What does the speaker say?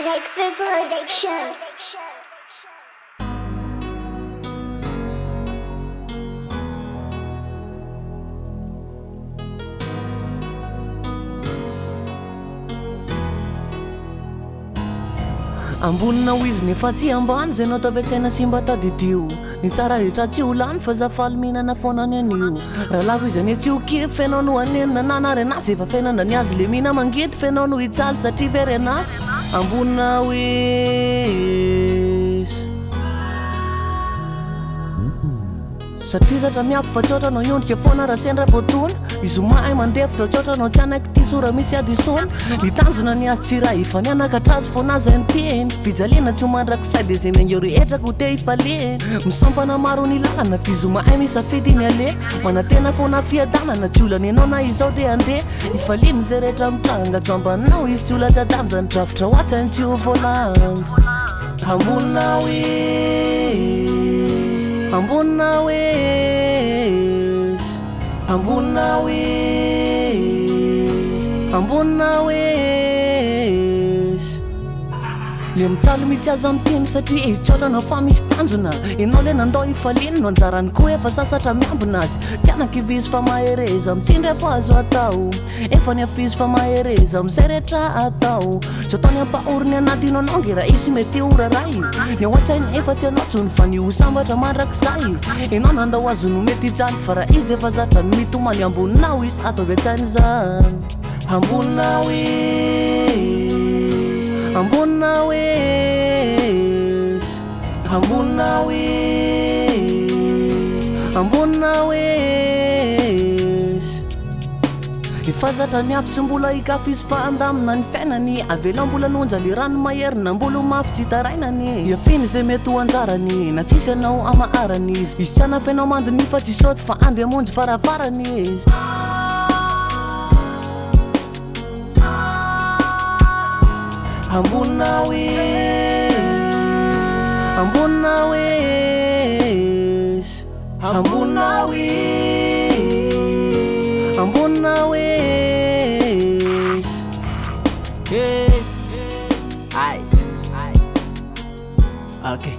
Take the production. Amboninao izy nefa tsy ambany zay anao ataovy an-tsaina simba tadidio. Ny tsara rehetra tsy ho lany fa za faly mihinana foana ny anio. Raha lavo izy anie tsy ho kivy fiainao no hanenina nanary anazy. Efa fiainana ny azy le mihina-mangidy fiainao no hijaly satria very anazy. Amboninao izy Satria zatra mihafy fa tsy ohatranao hiondrika foana raha sendra voadona. Izy mahay mandefitra tsy ohatranao tsy anaky ty sora misy ady isona. Ny tanjona ny azy tsy raha ifa nianakatra azy foana azy an-teny. Fijaliana tsy ho mandrak'isay dia zay miangeo rehetra ko te hifaly. Misampana maro ny lalana fizy mahay misafidy ny ale. Manantena foana fiadanana tsy olana ianao na izao dia andeha. Ifaliny zay rehetra mitranga tsy ambaninao izy tsy ho latsa-danja. Ny drafitra ho atsainy tsy ho voalanja. Amboninao izy Amboninao izy Amboninao izy Amboninao izy le mitsaly mitsy aza miteny satria izy tsy ohatranao fa misy tanjona. Ianao le nandao ifaliny no anjarany koa efa sasatra miambina azy. Tsy anaky izy fa mahereza mitsindry efa azo atao. Efa ny afizy fa mahereza amizay rehetra atao. Tsy ataony ampahoriny anaty nao nge raha izy mety ho raray. Ny ao an-tsainy efa tsy anatsony fa ny ho sambatra mandrak'izay. Ianao nandao azo no mety hijaly fa raha izy efa zatra ny mitomany. Amboninao izy ataovy an-tsainy zany. Amboninao izy Amboninao izy Amboninao izy Amboninao izy efa zatra miafy tsy mbola hikafy izy fa andamina ny fiainany. Avela mbola nonja le rano maherina mbola mafy tsy tarainany. Iafiny zay mety ho anjarany na tsisy anao amaharany izy. Izy tsy anafianao mandiny fa tsy saoty fa andy amonjy farafarany izy. Amboninao izy Amboninao izy Amboninao izy Amboninao izy Hey, ay, okay.